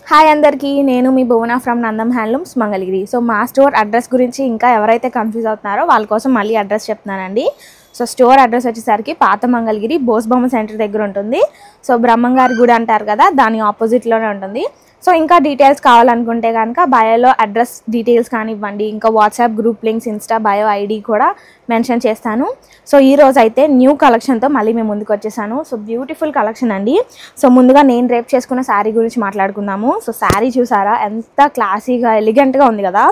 Hi అందరికీ, నేను మీ Bhuvana from Nandam handlooms Mangalagiri. So మా స్టోర్ అడ్రస్ గురించి ఇంకా ఎవరైతే కన్ఫ్యూజ్ అవుతున్నారో వాళ్ళ కోసం మళ్ళీ అడ్రస్ చెప్తున్నానండి. సో స్టోర్ అడ్రస్ వచ్చేసరికి పాత మంగళగిరి బోస్బొమ్మ సెంటర్ దగ్గర ఉంటుంది. సో బ్రహ్మంగారి గుడి అంటారు కదా, దాని ఆపోజిట్లోనే ఉంటుంది. సో ఇంకా డీటెయిల్స్ కావాలనుకుంటే కనుక బయోలో అడ్రస్ డీటెయిల్స్ కానివ్వండి, ఇంకా WhatsApp group links, Insta bio ID కూడా మెన్షన్ చేస్తాను. సో ఈరోజు అయితే న్యూ కలెక్షన్తో మళ్ళీ మేము ముందుకు వచ్చేసాను. సో బ్యూటిఫుల్ కలెక్షన్ అండి. సో ముందుగా నేను రేప్ చేసుకున్న శారీ గురించి మాట్లాడుకుందాము. సో శారీ చూసారా, ఎంత క్లాసీగా ఎలిగెంట్గా ఉంది కదా.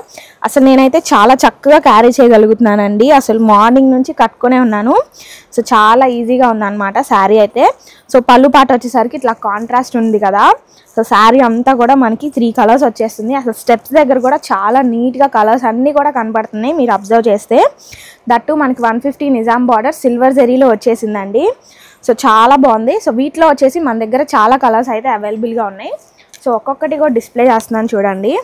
అసలు నేనైతే చాలా చక్కగా క్యారీ చేయగలుగుతున్నానండి. అసలు మార్నింగ్ నుంచి కట్టుకునే ఉన్నాను. సో చాలా ఈజీగా ఉందన్నమాట శారీ అయితే. సో పళ్ళు పాట వచ్చేసరికి ఇట్లా కాంట్రాస్ట్ ఉంది కదా. సో శారీ అంతా కూడా మనకి 3 కలర్స్ వచ్చేస్తుంది. అసలు స్టెప్స్ దగ్గర కూడా చాలా నీట్గా కలర్స్ అన్నీ కూడా కనపడుతున్నాయి మీరు అబ్జర్వ్ చేస్తే. దట్టు మనకి 150 నిజాం బార్డర్ సిల్వర్ జరీలో వచ్చేసిందండి. సో చాలా బాగుంది. సో వీటిలో వచ్చేసి మన దగ్గర చాలా కలర్స్ అయితే అవైలబుల్గా ఉన్నాయి. సో ఒక్కొక్కటి కూడా డిస్ప్లే చేస్తున్నాను చూడండి.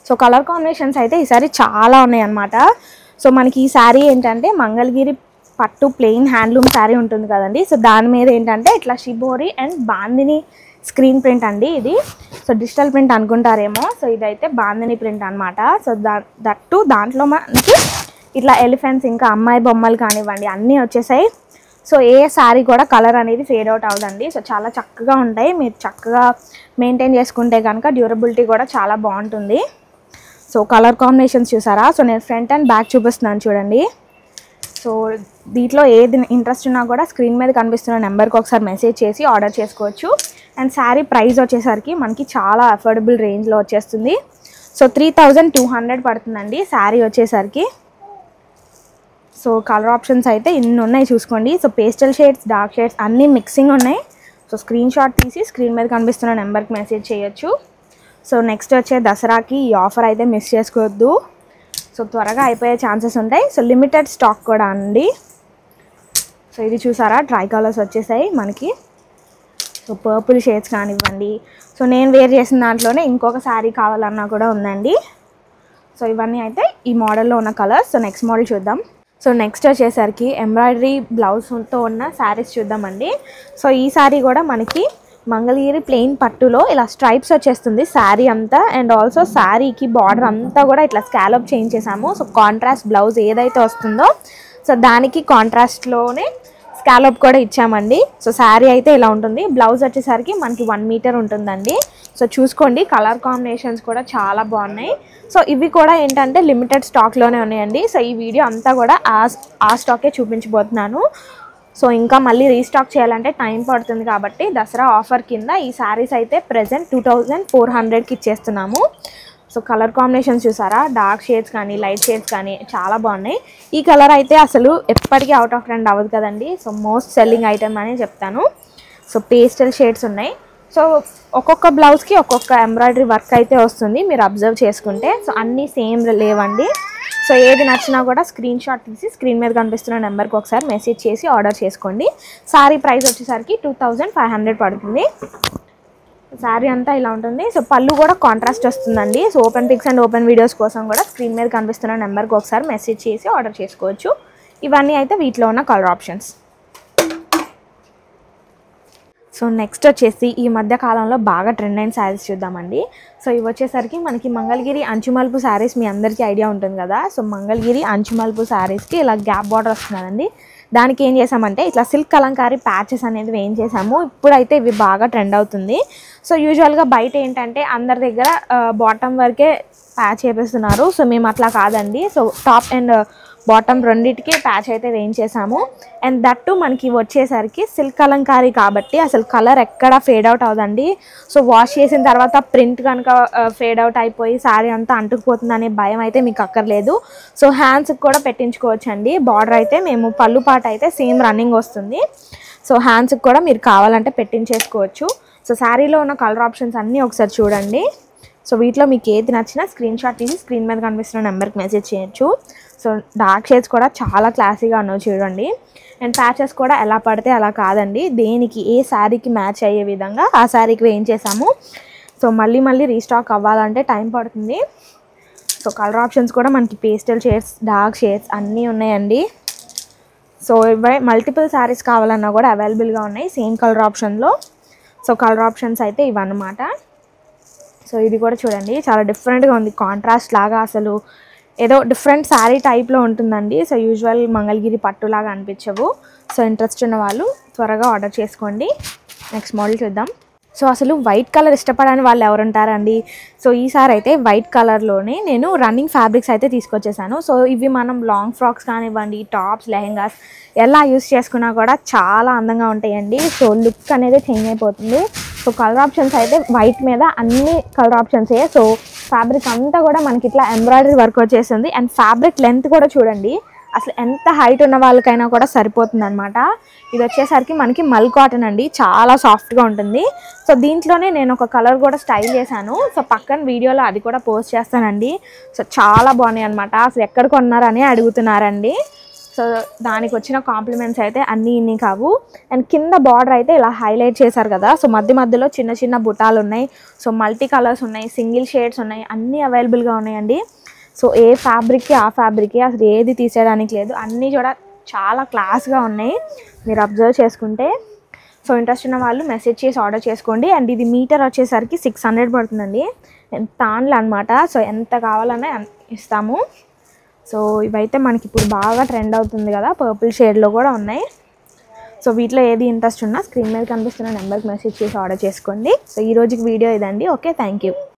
సో కలర్ కాంబినేషన్స్ అయితే ఈసారి చాలా ఉన్నాయి అన్నమాట. సో మనకి ఈ శారీ ఏంటంటే మంగళగిరి పట్టు ప్లెయిన్ హ్యాండ్లూమ్ శారీ ఉంటుంది కదండి. సో దాని మీద ఏంటంటే ఇట్లా shibori and bandhani screen print అండి ఇది. సో డిజిటల్ ప్రింట్ అనుకుంటారేమో. సో ఇదైతే బాందిని ప్రింట్ అనమాట. సో దట్టు దాంట్లో మనకి ఇట్లా ఎలిఫెంట్స్ ఇంకా అమ్మాయి బొమ్మలు కానివ్వండి అన్నీ వచ్చేసాయి. సో ఏ శారీ కూడా కలర్ అనేది ఫేడ్ అవుట్ అవ్వదండి. సో చాలా చక్కగా ఉంటాయి. మీరు చక్కగా మెయింటైన్ చేసుకుంటే కనుక డ్యూరబిలిటీ కూడా చాలా బాగుంటుంది. సో కలర్ కాంబినేషన్స్ చూసారా. సో నేను ఫ్రంట్ అండ్ బ్యాక్ చూపిస్తున్నాను చూడండి. సో దీంట్లో ఏది ఇంట్రెస్ట్ ఉన్నా కూడా స్క్రీన్ మీద కనిపిస్తున్న నెంబర్కి ఒకసారి మెసేజ్ చేసి ఆర్డర్ చేసుకోవచ్చు. అండ్ శారీ ప్రైస్ వచ్చేసరికి మనకి చాలా అఫోర్డబుల్ రేంజ్లో వచ్చేస్తుంది. సో 3200 పడుతుందండి శారీ వచ్చేసరికి. సో కలర్ ఆప్షన్స్ అయితే ఇన్ని ఉన్నాయి చూసుకోండి. So pastel shades, dark shades అన్నీ మిక్సింగ్ ఉన్నాయి. సో స్క్రీన్ షాట్ తీసి స్క్రీన్ మీద కనిపిస్తున్న నెంబర్కి మెసేజ్ చేయొచ్చు. సో నెక్స్ట్ వచ్చే దసరాకి ఈ ఆఫర్ అయితే మిస్ చేసుకోవద్దు. సో త్వరగా అయిపోయే ఛాన్సెస్ ఉంటాయి. సో లిమిటెడ్ స్టాక్ కూడా అండి. సో ఇది చూసారా, ట్రై కలర్స్ వచ్చేసాయి మనకి. సో పర్పుల్ షేడ్స్ కానివ్వండి. సో నేను వేర్ చేసిన దాంట్లోనే ఇంకొక శారీ కావాలన్నా కూడా ఉందండి. సో ఇవన్నీ అయితే ఈ మోడల్లో ఉన్న కలర్స్. సో నెక్స్ట్ మోడల్ చూద్దాం. సో నెక్స్ట్ వచ్చేసరికి ఎంబ్రాయిడరీ బ్లౌజ్తో ఉన్న శారీస్ చూద్దామండి. సో ఈ శారీ కూడా మనకి మంగళగిరి ప్లెయిన్ పట్టులో ఇలా స్ట్రైప్స్ వచ్చేస్తుంది శారీ అంతా. అండ్ ఆల్సో శారీకి బార్డర్ అంతా కూడా ఇట్లా స్కాలప్ చేంజ్ చేసాము. సో కాంట్రాస్ట్ బ్లౌజ్ ఏదైతే వస్తుందో సో దానికి కాంట్రాస్ట్లోనే స్కాలప్ కూడా ఇచ్చామండి. సో శారీ అయితే ఇలా ఉంటుంది. బ్లౌజ్ వచ్చేసరికి మనకి 1 మీటర్ ఉంటుందండి. సో చూసుకోండి, కలర్ కాంబినేషన్స్ కూడా చాలా బాగున్నాయి. సో ఇవి కూడా ఏంటంటే లిమిటెడ్ స్టాక్లోనే ఉన్నాయండి. సో ఈ వీడియో అంతా కూడా ఆ స్టాకే చూపించబోతున్నాను. సో ఇంకా మళ్ళీ రీస్టాక్ చేయాలంటే టైం పడుతుంది కాబట్టి దసరా ఆఫర్ కింద ఈ శారీస్ అయితే ప్రెజెంట్ 2400కి ఇచ్చేస్తున్నాము. సో కలర్ కాంబినేషన్స్ చూసారా, డార్క్ షేడ్స్ కానీ లైట్ షేడ్స్ కానీ చాలా బాగున్నాయి. ఈ కలర్ అయితే అసలు ఎప్పటికీ అవుట్ ఆఫ్ ట్రెండ్ అవ్వదు కదండి. సో మోస్ట్ సెల్లింగ్ ఐటమ్ అని చెప్తాను. సో పేస్టల్ షేడ్స్ ఉన్నాయి. సో ఒక్కొక్క బ్లౌజ్కి ఒక్కొక్క ఎంబ్రాయిడరీ వర్క్ అయితే వస్తుంది మీరు అబ్జర్వ్ చేసుకుంటే. సో అన్నీ సేమ్ లేవండి. సో ఏది నచ్చినా కూడా స్క్రీన్ షాట్ తీసి స్క్రీన్ మీద కనిపిస్తున్న నెంబర్కి ఒకసారి మెసేజ్ చేసి ఆర్డర్ చేసుకోండి. శారీ ప్రైస్ వచ్చేసరికి 2500 పడుతుంది. శారీ అంతా ఇలా ఉంటుంది. సో పళ్ళు కూడా కాంట్రాస్ట్ వస్తుందండి. So open pics and open videos కోసం కూడా స్క్రీన్ మీద కనిపిస్తున్న నెంబర్కి ఒకసారి మెసేజ్ చేసి ఆర్డర్ చేసుకోవచ్చు. ఇవన్నీ అయితే వీటిలో ఉన్న కలర్ ఆప్షన్స్. సో నెక్స్ట్ వచ్చేసి ఈ మధ్య కాలంలో బాగా ట్రెండ్ అయిన శారీస్ చూద్దామండి. సో ఇవి వచ్చేసరికి మనకి మంగళగిరి అంచుమలుపు శారీస్ మీ అందరికీ ఐడియా ఉంటుంది కదా. సో మంగళగిరి అంచుమలుపు శారీస్కి ఇలా గ్యాప్ బార్డర్ వస్తుందండి. దానికి ఏం చేసామంటే ఇట్లా సిల్క్ కలంకారీ ప్యాచెస్ అనేది వేయించేసాము. ఇప్పుడైతే ఇవి బాగా ట్రెండ్ అవుతుంది. సో యూజువల్గా బయట ఏంటంటే అందరి దగ్గర బాటమ్ వరకే ప్యాచ్ వేపిస్తున్నారు. సో మేము అట్లా కాదండి. సో టాప్ అండ్ బాటమ్ రెండింటికి ప్యాచ్ అయితే వేయించేసాము. అండ్ దట్టు మనకి వచ్చేసరికి సిల్క్ కలంకారీ కాబట్టి అసలు కలర్ ఎక్కడ ఫేడ్ అవుట్ అవ్వదండి. సో వాష్ చేసిన తర్వాత ప్రింట్ కనుక ఫేడ్ అవుట్ అయిపోయి శారీ అంతా అంటుకుపోతుంది అనే భయం అయితే మీకు అక్కర్లేదు. సో హ్యాండ్స్కి కూడా పెట్టించుకోవచ్చు అండి. బార్డర్ అయితే మేము పళ్ళు పాట అయితే సేమ్ రన్నింగ్ వస్తుంది. సో హ్యాండ్స్కి కూడా మీరు కావాలంటే పెట్టించేసుకోవచ్చు. సో శారీలో ఉన్న కలర్ ఆప్షన్స్ అన్నీ ఒకసారి చూడండి. సో వీటిలో మీకు ఏది నచ్చినా స్క్రీన్ షాట్ తీసి స్క్రీన్ మీద కనిపిస్తున్న నెంబర్కి మెసేజ్ చేయొచ్చు. సో డార్క్ షేడ్స్ కూడా చాలా క్లాసీగా ఉన్నాయి చూడండి. అండ్ ప్యాచెస్ కూడా ఎలా పడితే అలా కాదండి. దేనికి ఏ శారీకి మ్యాచ్ అయ్యే విధంగా ఆ శారీకి వేయించేసాము. సో మళ్ళీ రీస్టాక్ అవ్వాలంటే టైం పడుతుంది. సో కలర్ ఆప్షన్స్ కూడా మనకి పేస్టల్ షేడ్స్, డార్క్ షేడ్స్ అన్నీ ఉన్నాయండి. సో ఇవే మల్టిపుల్ శారీస్ కావాలన్నా కూడా అవైలబుల్గా ఉన్నాయి సేమ్ కలర్ ఆప్షన్లో. సో కలర్ ఆప్షన్స్ అయితే ఇవన్నమాట. సో ఇది కూడా చూడండి చాలా డిఫరెంట్గా ఉంది, కాంట్రాస్ట్ లాగా అసలు ఏదో డిఫరెంట్ శారీ టైప్లో ఉంటుందండి. సో యూజువల్ మంగళగిరి పట్టులాగా అనిపించవు. సో ఇంట్రెస్ట్ ఉన్న వాళ్ళు త్వరగా ఆర్డర్ చేసుకోండి. నెక్స్ట్ మోడల్ చూద్దాం. సో అసలు వైట్ కలర్ ఇష్టపడని వాళ్ళు ఎవరు ఉంటారండి. సో ఈసారి అయితే వైట్ కలర్లోనే నేను రన్నింగ్ ఫ్యాబ్రిక్స్ అయితే తీసుకొచ్చేసాను. సో ఇవి మనం లాంగ్ ఫ్రాక్స్ కానివ్వండి, టాప్స్, లెహెంగాస్ ఎలా యూస్ చేసుకున్నా కూడా చాలా అందంగా ఉంటాయండి. సో లుక్ అనేది చేంజ్ అయిపోతుంది. సో కలర్ ఆప్షన్స్ అయితే వైట్ మీద అన్ని కలర్ ఆప్షన్సే. సో ఫ్యాబ్రిక్ అంతా కూడా మనకి ఇట్లా ఎంబ్రాయిడరీ వర్క్ వచ్చేసింది. అండ్ ఫ్యాబ్రిక్ లెంత్ కూడా చూడండి, అసలు ఎంత హైట్ ఉన్న వాళ్ళకైనా కూడా సరిపోతుంది అనమాట. ఇది వచ్చేసరికి మనకి మల్ కాటన్ అండి, చాలా సాఫ్ట్గా ఉంటుంది. సో దీంట్లోనే నేను ఒక కలర్ కూడా స్టైల్ చేశాను. సో పక్కన వీడియోలో అది కూడా పోస్ట్ చేస్తానండి. సో చాలా బాగున్నాయి అనమాట. అసలు ఎక్కడ కొన్నారని అడుగుతున్నారండి. సో దానికి వచ్చిన కాంప్లిమెంట్స్ అయితే అన్నీ ఇన్ని కావు. అండ్ కింద బార్డర్ అయితే ఇలా హైలైట్ చేశారు కదా. సో మధ్య మధ్యలో చిన్న చిన్న బుటాలు ఉన్నాయి. సో మల్టీ కలర్స్ ఉన్నాయి, సింగిల్ షేడ్స్ ఉన్నాయి, అన్నీ అవైలబుల్గా ఉన్నాయండి. సో ఏ ఫ్యాబ్రిక్కి ఆ ఫ్యాబ్రిక్కి అసలు ఏది తీసేయడానికి లేదు, అన్నీ కూడా చాలా క్లాస్గా ఉన్నాయి మీరు అబ్జర్వ్ చేసుకుంటే. సో ఇంట్రెస్ట్ ఉన్న వాళ్ళు మెసేజ్ చేసి ఆర్డర్ చేసుకోండి. అండ్ ఇది మీటర్ వచ్చేసరికి 600 పడుతుందండి, తాన్లు అనమాట. సో ఎంత కావాలన్నా ఇస్తాము. సో ఇవైతే మనకి ఇప్పుడు బాగా ట్రెండ్ అవుతుంది కదా, పర్పుల్ షేడ్లో కూడా ఉన్నాయి. సో వీటిలో ఏది ఇంట్రెస్ట్ ఉన్నా స్క్రీన్ మీద కనిపిస్తున్న నెంబర్కి మెసేజ్ చేసి ఆర్డర్ చేసుకోండి. సో ఈ రోజుకి వీడియో ఇదండి. Okay, thank you.